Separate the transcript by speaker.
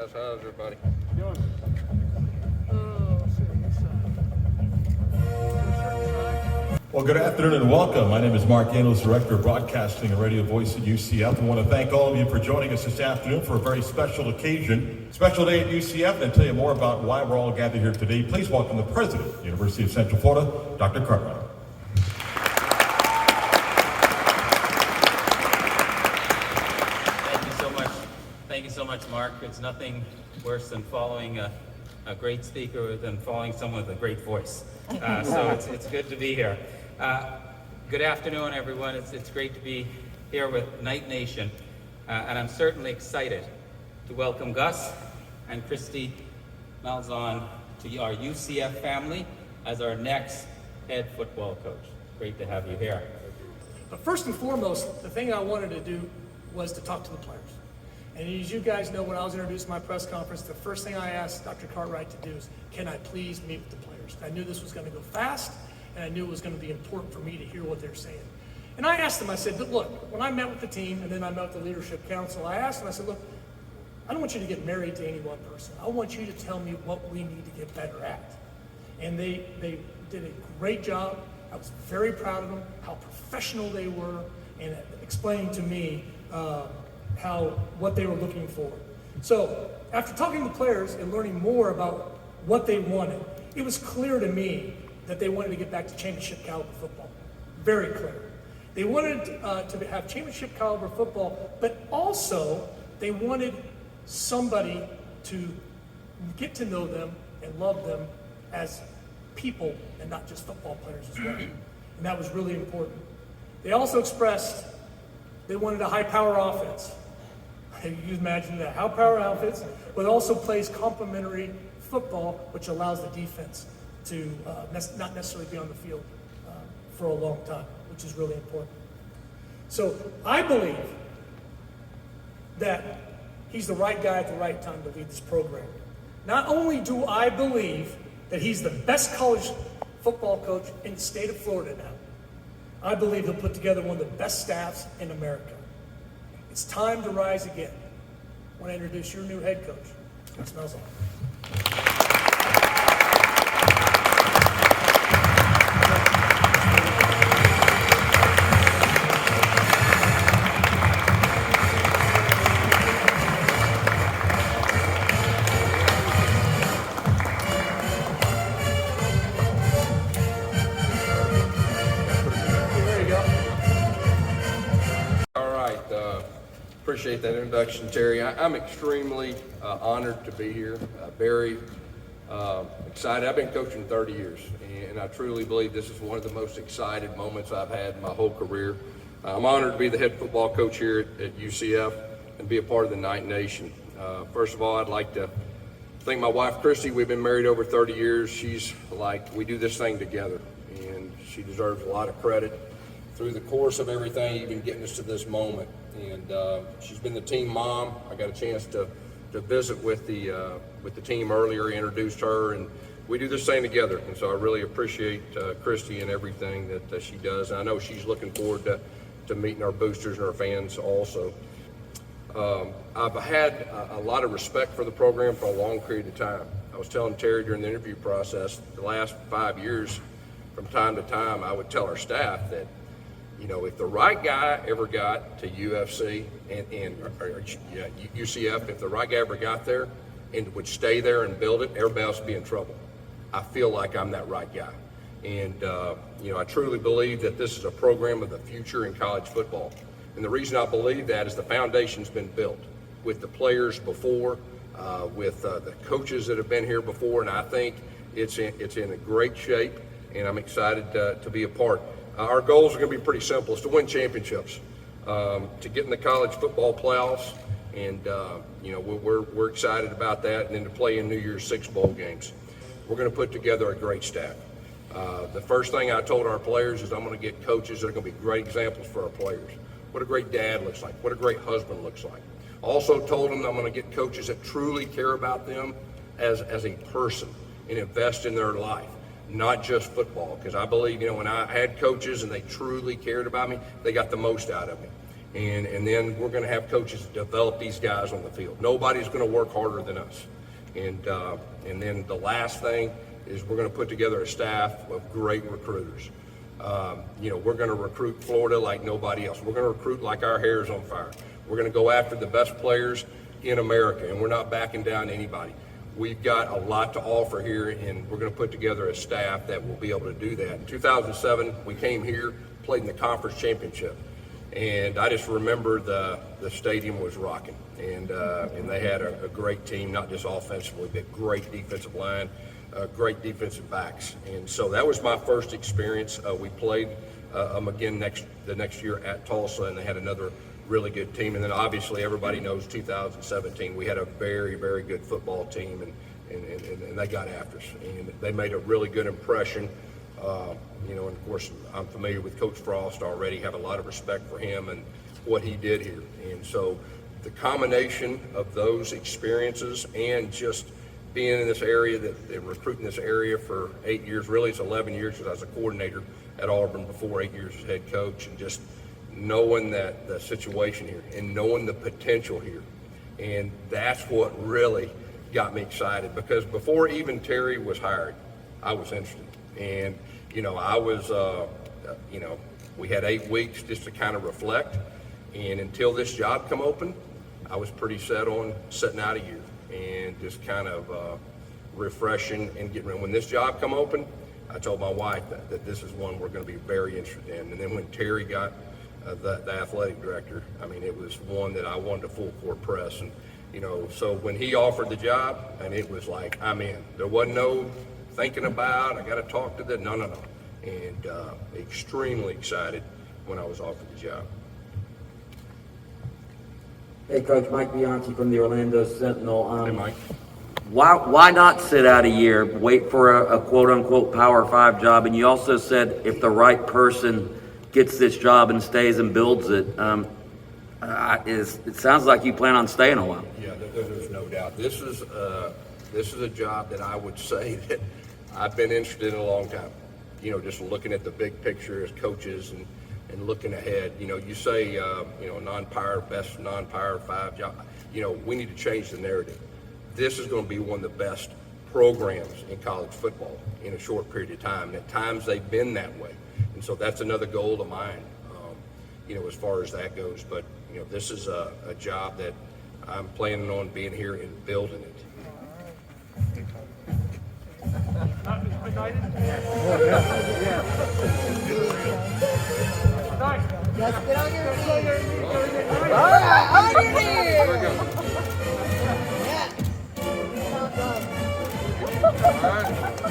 Speaker 1: guys. How's everybody?
Speaker 2: Doing?
Speaker 3: Well, good afternoon and welcome. My name is Mark Daniels, Director of Broadcasting and Radio Voice at UCF. I want to thank all of you for joining us this afternoon for a very special occasion, special day at UCF, and tell you more about why we're all gathered here today. Please welcome the President of the University of Central Florida, Dr. Cartwright.
Speaker 4: Thank you so much, Mark. It's nothing worse than following a great speaker than following someone with a great voice. So it's good to be here. Good afternoon, everyone. It's great to be here with Knight Nation, and I'm certainly excited to welcome Gus and Christy Malzahn to our UCF family as our next head football coach. Great to have you here.
Speaker 2: But first and foremost, the thing I wanted to do was to talk to the players. And as you guys know, when I was introduced to my press conference, the first thing I asked Dr. Cartwright to do is, can I please meet with the players? I knew this was going to go fast, and I knew it was going to be important for me to hear what they're saying. And I asked them, I said, look, when I met with the team, and then I met with the leadership council, I asked them, I said, look, I don't want you to get married to any one person. I want you to tell me what we need to get better at. And they did a great job. I was very proud of them, how professional they were, and explaining to me what they were looking for. So after talking to players and learning more about what they wanted, it was clear to me that they wanted to get back to championship caliber football. Very clear. They wanted to have championship caliber football, but also they wanted somebody to get to know them and love them as people and not just football players as well. And that was really important. They also expressed they wanted a high-power offense. You can imagine that. High-power offense, but also plays complementary football, which allows the defense to not necessarily be on the field for a long time, which is really important. So I believe that he's the right guy at the right time to lead this program. Not only do I believe that he's the best college football coach in the state of Florida now, I believe he'll put together one of the best staffs in America. It's time to rise again. I want to introduce your new head coach, Gus Malzahn.
Speaker 1: Appreciate that introduction, Terry. I'm extremely honored to be here, very excited. I've been coaching 30 years, and I truly believe this is one of the most excited moments I've had in my whole career. I'm honored to be the head football coach here at UCF and be a part of the Knight Nation. First of all, I'd like to thank my wife, Christy. We've been married over 30 years. She's like, we do this thing together, and she deserves a lot of credit through the course of everything, even getting us to this moment. And she's been the team mom. I got a chance to visit with the team earlier, introduced her, and we do this thing together. And so I really appreciate Christy and everything that she does. And I know she's looking forward to meeting our boosters and our fans also. I've had a lot of respect for the program for a long period of time. I was telling Terry during the interview process, the last 5 years, from time to time, I would tell our staff that, you know, if the right guy ever got to UFC or UCF, if the right guy ever got there and would stay there and build it, everybody else would be in trouble. I feel like I'm that right guy. And, you know, I truly believe that this is a program of the future in college football. And the reason I believe that is the foundation's been built with the players before, with the coaches that have been here before, and I think it's in a great shape, and I'm excited to be a part. Our goals are going to be pretty simple. It's to win championships, to get in the college football playoffs, and you know, we're excited about that, and then to play in New Year's 6 bowl games. We're going to put together a great staff. The first thing I told our players is I'm going to get coaches that are going to be great examples for our players. What a great dad looks like, what a great husband looks like. Also told them I'm going to get coaches that truly care about them as a person and invest in their life. Not just football, because I believe, you know, when I had coaches and they truly cared about me, they got the most out of me. And then we're going to have coaches develop these guys on the field. Nobody's going to work harder than us. And then the last thing is we're going to put together a staff of great recruiters. We're going to recruit Florida like nobody else. We're going to recruit like our hair is on fire. We're going to go after the best players in America, and we're not backing down anybody. We've got a lot to offer here, and we're going to put together a staff that will be able to do that. In 2007, we came here, played in the conference championship, and I just remember the stadium was rocking, and they had a great team, not just offensively, but great defensive line, great defensive backs. And so that was my first experience. We played again the next year at Tulsa, and they had another really good team. And then obviously everybody knows 2017, we had a very, very good football team, and they got after us. And they made a really good impression. And of course, I'm familiar with Coach Frost already, have a lot of respect for him and what he did here. And so the combination of those experiences and just being in this area, and recruiting this area for 8 years, really it's 11 years because I was a coordinator at Auburn before, 8 years as head coach, and just knowing that the situation here and knowing the potential here. And that's what really got me excited, because before even Terry was hired, I was interested. And, I was, we had 8 weeks just to kind of reflect. And until this job come open, I was pretty set on sitting out a year and just kind of refreshing and getting ready. When this job come open, I told my wife that this is one we're going to be very interested in. And then when Terry got the athletic director, I mean, it was one that I wanted to full court press. And, so when he offered the job, and it was like, I'm in. There wasn't no thinking about, I got to talk to them. No. And extremely excited when I was offered the job.
Speaker 5: Hey, Coach, Mike Bianchi from the Orlando Sentinel.
Speaker 1: Hey, Mike.
Speaker 5: Why not sit out a year, wait for a quote-unquote Power 5 job? And you also said if the right person gets this job and stays and builds it, it sounds like you plan on staying a while.
Speaker 1: Yeah, there's no doubt. This is a job that I would say that I've been interested in a long time. Just looking at the big picture as coaches and looking ahead. You say, best non-Power 5 job. We need to change the narrative. This is going to be one of the best programs in college football in a short period of time. And at times they've been that way. And so that's another goal of mine, as far as that goes. But, this is a job that I'm planning on being here and building it.
Speaker 6: Yes, get on your feet. All right, on your knees. Yeah. Well done.
Speaker 1: All right.